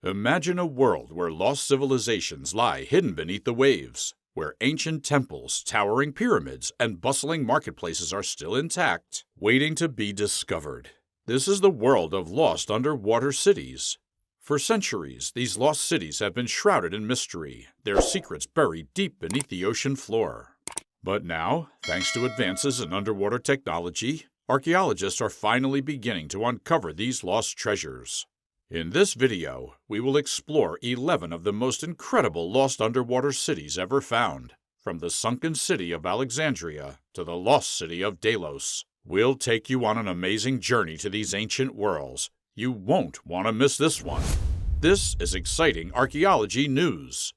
Imagine a world where lost civilizations lie hidden beneath the waves, where ancient temples, towering pyramids, and bustling marketplaces are still intact, waiting to be discovered. This is the world of lost underwater cities. For centuries, these lost cities have been shrouded in mystery, their secrets buried deep beneath the ocean floor. But now, thanks to advances in underwater technology, archaeologists are finally beginning to uncover these lost treasures. In this video, we will explore 11 of the most incredible lost underwater cities ever found, from the sunken city of Alexandria to the lost city of Delos. We'll take you on an amazing journey to these ancient worlds. You won't want to miss this one. This is exciting archaeology news.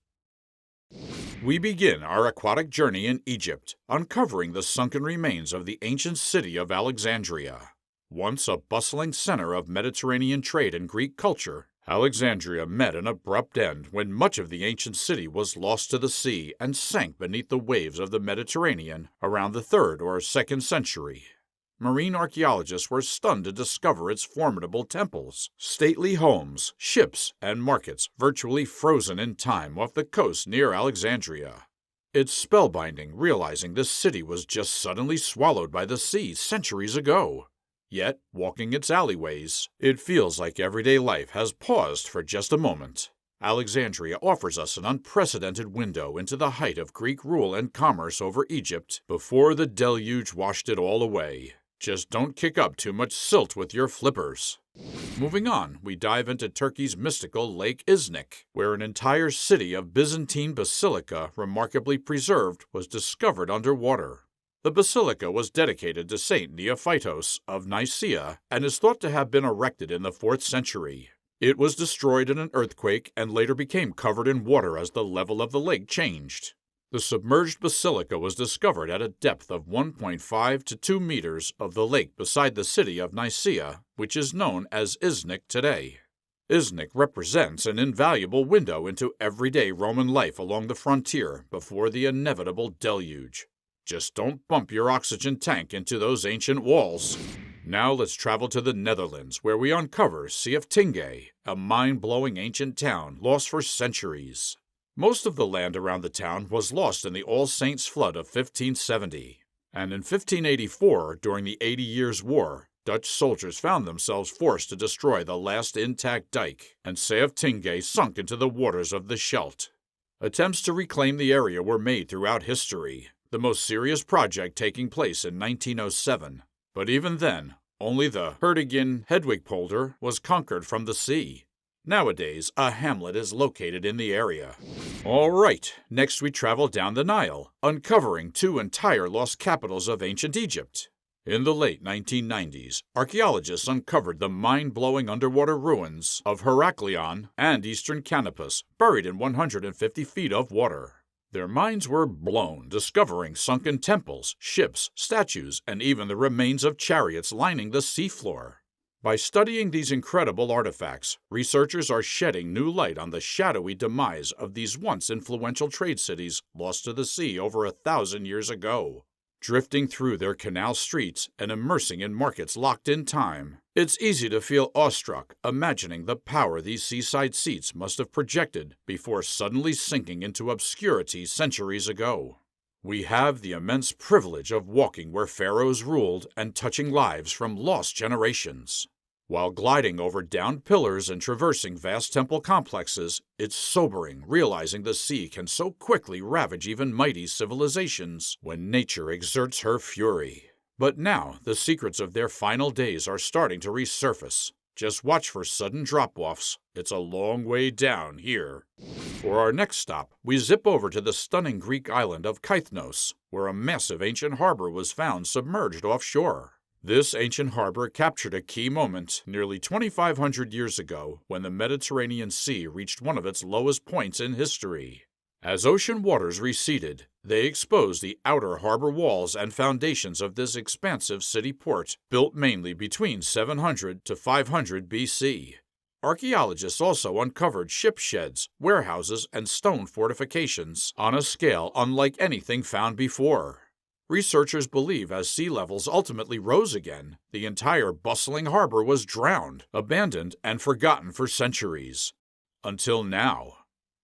We begin our aquatic journey in Egypt, uncovering the sunken remains of the ancient city of Alexandria. Once a bustling center of Mediterranean trade and Greek culture, Alexandria met an abrupt end when much of the ancient city was lost to the sea and sank beneath the waves of the Mediterranean around the 3rd or 2nd century. Marine archaeologists were stunned to discover its formidable temples, stately homes, ships, and markets virtually frozen in time off the coast near Alexandria. It's spellbinding realizing this city was just suddenly swallowed by the sea centuries ago. Yet, walking its alleyways, it feels like everyday life has paused for just a moment. Alexandria offers us an unprecedented window into the height of Greek rule and commerce over Egypt before the deluge washed it all away. Just don't kick up too much silt with your flippers. Moving on, we dive into Turkey's mystical Lake Iznik, where an entire city of Byzantine basilica remarkably preserved was discovered underwater. The basilica was dedicated to Saint Neophytos of Nicaea and is thought to have been erected in the 4th century. It was destroyed in an earthquake and later became covered in water as the level of the lake changed. The submerged basilica was discovered at a depth of 1.5 to 2 meters of the lake beside the city of Nicaea, which is known as Iznik today. Iznik represents an invaluable window into everyday Roman life along the frontier before the inevitable deluge. Just don't bump your oxygen tank into those ancient walls. Now let's travel to the Netherlands, where we uncover Tinge, a mind-blowing ancient town lost for centuries. Most of the land around the town was lost in the All Saints' flood of 1570. And in 1584, during the 80 Years' War, Dutch soldiers found themselves forced to destroy the last intact dike, and Tinge sunk into the waters of the Scheldt. Attempts to reclaim the area were made throughout history, the most serious project taking place in 1907. But even then, only the Hertogin Hedwigpolder was conquered from the sea. Nowadays, a hamlet is located in the area. All right, next we travel down the Nile, uncovering 2 entire lost capitals of ancient Egypt. In the late 1990s, archaeologists uncovered the mind-blowing underwater ruins of Heraklion and Eastern Canopus, buried in 150 feet of water. Their minds were blown, discovering sunken temples, ships, statues, and even the remains of chariots lining the seafloor. By studying these incredible artifacts, researchers are shedding new light on the shadowy demise of these once influential trade cities lost to the sea over 1,000 years ago. Drifting through their canal streets and immersing in markets locked in time, it's easy to feel awestruck imagining the power these seaside seats must have projected before suddenly sinking into obscurity centuries ago. We have the immense privilege of walking where pharaohs ruled and touching lives from lost generations. While gliding over downed pillars and traversing vast temple complexes, it's sobering realizing the sea can so quickly ravage even mighty civilizations when nature exerts her fury. But now, the secrets of their final days are starting to resurface. Just watch for sudden drop-offs. It's a long way down here. For our next stop, we zip over to the stunning Greek island of Kythnos, where a massive ancient harbor was found submerged offshore. This ancient harbor captured a key moment nearly 2,500 years ago when the Mediterranean Sea reached one of its lowest points in history. As ocean waters receded, they exposed the outer harbor walls and foundations of this expansive city port, built mainly between 700 to 500 BC. Archaeologists also uncovered ship sheds, warehouses, and stone fortifications on a scale unlike anything found before. Researchers believe as sea levels ultimately rose again, the entire bustling harbor was drowned, abandoned, and forgotten for centuries. Until now.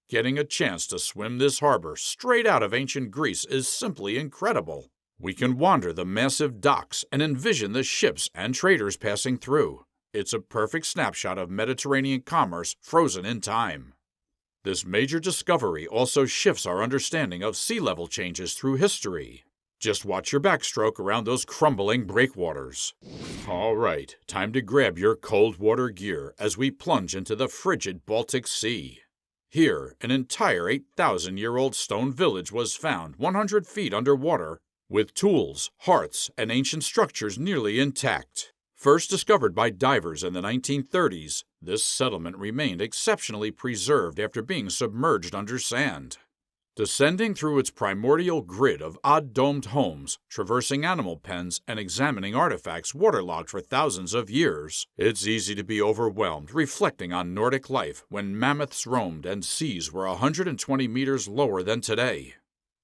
Getting a chance to swim this harbor straight out of ancient Greece is simply incredible. We can wander the massive docks and envision the ships and traders passing through. It's a perfect snapshot of Mediterranean commerce frozen in time. This major discovery also shifts our understanding of sea level changes through history. Just watch your backstroke around those crumbling breakwaters. All right, time to grab your cold water gear as we plunge into the frigid Baltic Sea. Here, an entire 8,000-year-old stone village was found 100 feet underwater, with tools, hearths, and ancient structures nearly intact. First discovered by divers in the 1930s, this settlement remained exceptionally preserved after being submerged under sand. Descending through its primordial grid of odd-domed homes, traversing animal pens, and examining artifacts waterlogged for thousands of years, it's easy to be overwhelmed reflecting on Nordic life when mammoths roamed and seas were 120 meters lower than today.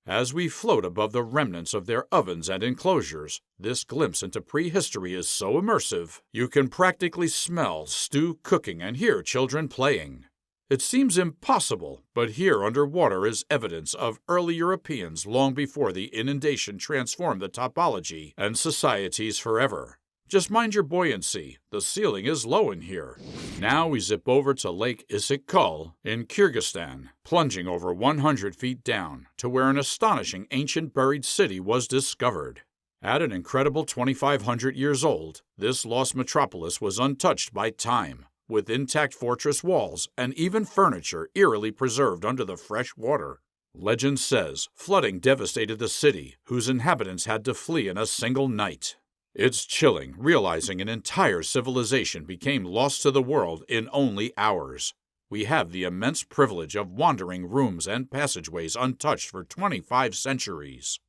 As we float above the remnants of their ovens and enclosures, this glimpse into prehistory is so immersive, you can practically smell stew cooking and hear children playing. It seems impossible, but here underwater is evidence of early Europeans long before the inundation transformed the topology and societies forever. Just mind your buoyancy, the ceiling is low in here. Now we zip over to Lake Issyk-Kul in Kyrgyzstan, plunging over 100 feet down to where an astonishing ancient buried city was discovered. At an incredible 2,500 years old, this lost metropolis was untouched by time, with intact fortress walls and even furniture eerily preserved under the fresh water. Legend says flooding devastated the city, whose inhabitants had to flee in a single night. It's chilling realizing an entire civilization became lost to the world in only hours. We have the immense privilege of wandering rooms and passageways untouched for 25 centuries.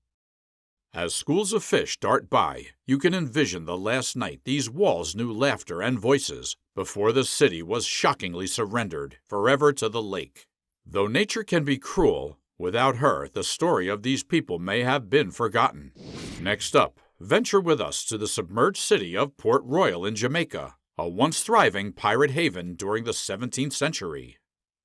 As schools of fish dart by, you can envision the last night these walls knew laughter and voices, before the city was shockingly surrendered forever to the lake. Though nature can be cruel, without her the story of these people may have been forgotten. Next up, venture with us to the submerged city of Port Royal in Jamaica, a once thriving pirate haven during the 17th century.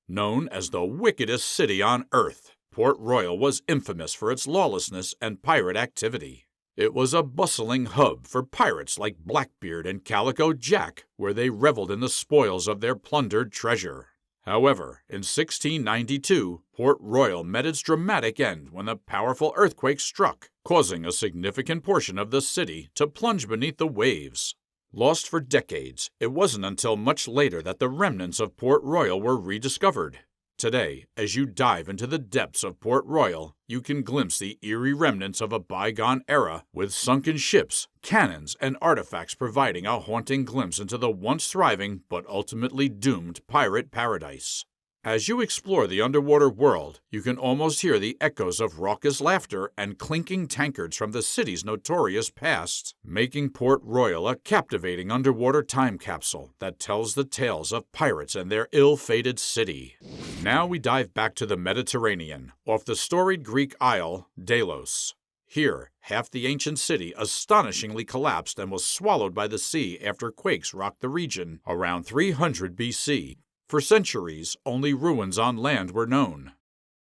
Known as the wickedest city on earth, Port Royal was infamous for its lawlessness and pirate activity. It was a bustling hub for pirates like Blackbeard and Calico Jack, where they reveled in the spoils of their plundered treasure. However, in 1692, Port Royal met its dramatic end when a powerful earthquake struck, causing a significant portion of the city to plunge beneath the waves. Lost for decades, it wasn't until much later that the remnants of Port Royal were rediscovered. Today, as you dive into the depths of Port Royal, you can glimpse the eerie remnants of a bygone era, with sunken ships, cannons, and artifacts providing a haunting glimpse into the once thriving but ultimately doomed pirate paradise. As you explore the underwater world, you can almost hear the echoes of raucous laughter and clinking tankards from the city's notorious past, making Port Royal a captivating underwater time capsule that tells the tales of pirates and their ill-fated city. Now we dive back to the Mediterranean, off the storied Greek isle, Delos. Here, half the ancient city astonishingly collapsed and was swallowed by the sea after quakes rocked the region around 300 BC. For centuries, only ruins on land were known,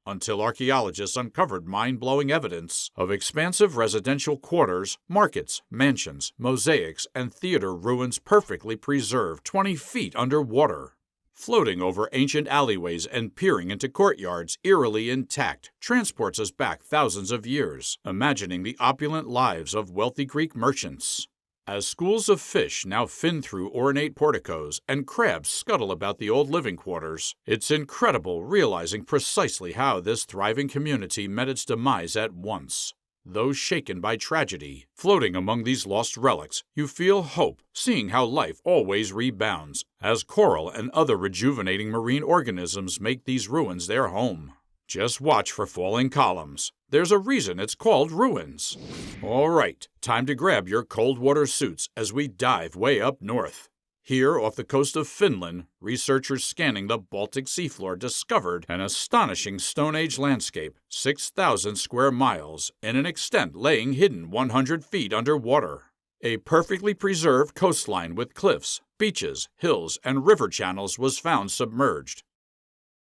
until archaeologists uncovered mind-blowing evidence of expansive residential quarters, markets, mansions, mosaics, and theater ruins perfectly preserved 20 feet underwater. Floating over ancient alleyways and peering into courtyards eerily intact transports us back thousands of years, imagining the opulent lives of wealthy Greek merchants. As schools of fish now fin through ornate porticos and crabs scuttle about the old living quarters, it's incredible realizing precisely how this thriving community met its demise at once. Though shaken by tragedy, floating among these lost relics, you feel hope, seeing how life always rebounds, as coral and other rejuvenating marine organisms make these ruins their home. Just watch for falling columns. There's a reason it's called ruins. All right, time to grab your cold water suits as we dive way up north. Here, off the coast of Finland, researchers scanning the Baltic seafloor discovered an astonishing Stone Age landscape, 6,000 square miles, in an extent laying hidden 100 feet underwater. A perfectly preserved coastline with cliffs, beaches, hills, and river channels was found submerged.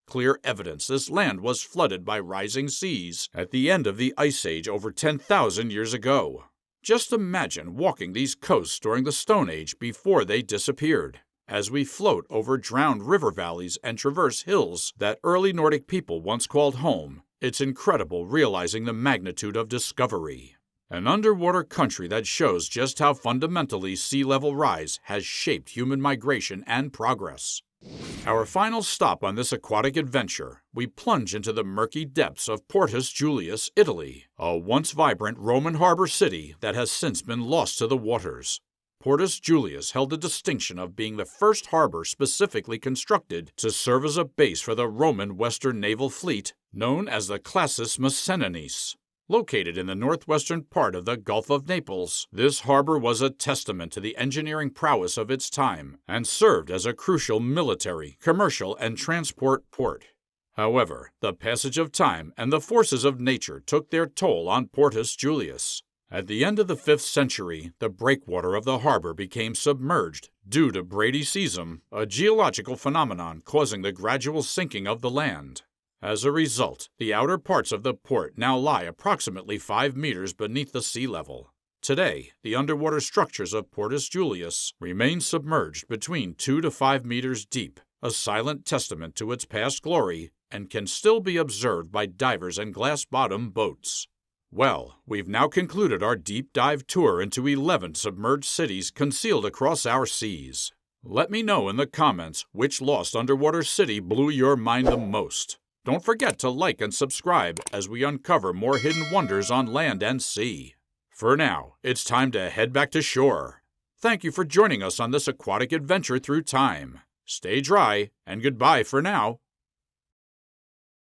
clear evidence this land was flooded by rising seas at the end of the Ice Age over 10,000 years ago. Just imagine walking these coasts during the Stone Age before they disappeared, as we float over drowned river valleys and traverse hills that early Nordic people once called home. It's incredible realizing the magnitude of discovery. An underwater country that shows just how fundamentally sea level rise has shaped human migration and progress. Our final stop on this aquatic adventure, we plunge into the murky depths of Portus Julius, Italy, a once vibrant Roman harbor city that has since been lost to the waters. Portus Julius held the distinction of being the first harbor specifically constructed to serve as a base for the Roman Western Naval Fleet, known as the Classis Messeninis. Located in the northwestern part of the Gulf of Naples, this harbor was a testament to the engineering prowess of its time and served as a crucial military, commercial, and transport port. However, the passage of time and the forces of nature took their toll on Portus Julius. At the end of the 5th century, the breakwater of the harbor became submerged due to bradyseism, a geological phenomenon causing the gradual sinking of the land. As a result, the outer parts of the port now lie approximately 5 meters beneath the sea level. Today, the underwater structures of Portus Julius remain submerged between 2 to 5 meters deep, a silent testament to its past glory, and can still be observed by divers and glass-bottom boats. Well, we've now concluded our deep dive tour into 11 submerged cities concealed across our seas. Let me know in the comments which lost underwater city blew your mind the most. Don't forget to like and subscribe as we uncover more hidden wonders on land and sea. For now, it's time to head back to shore. Thank you for joining us on this aquatic adventure through time. Stay dry, and goodbye for now.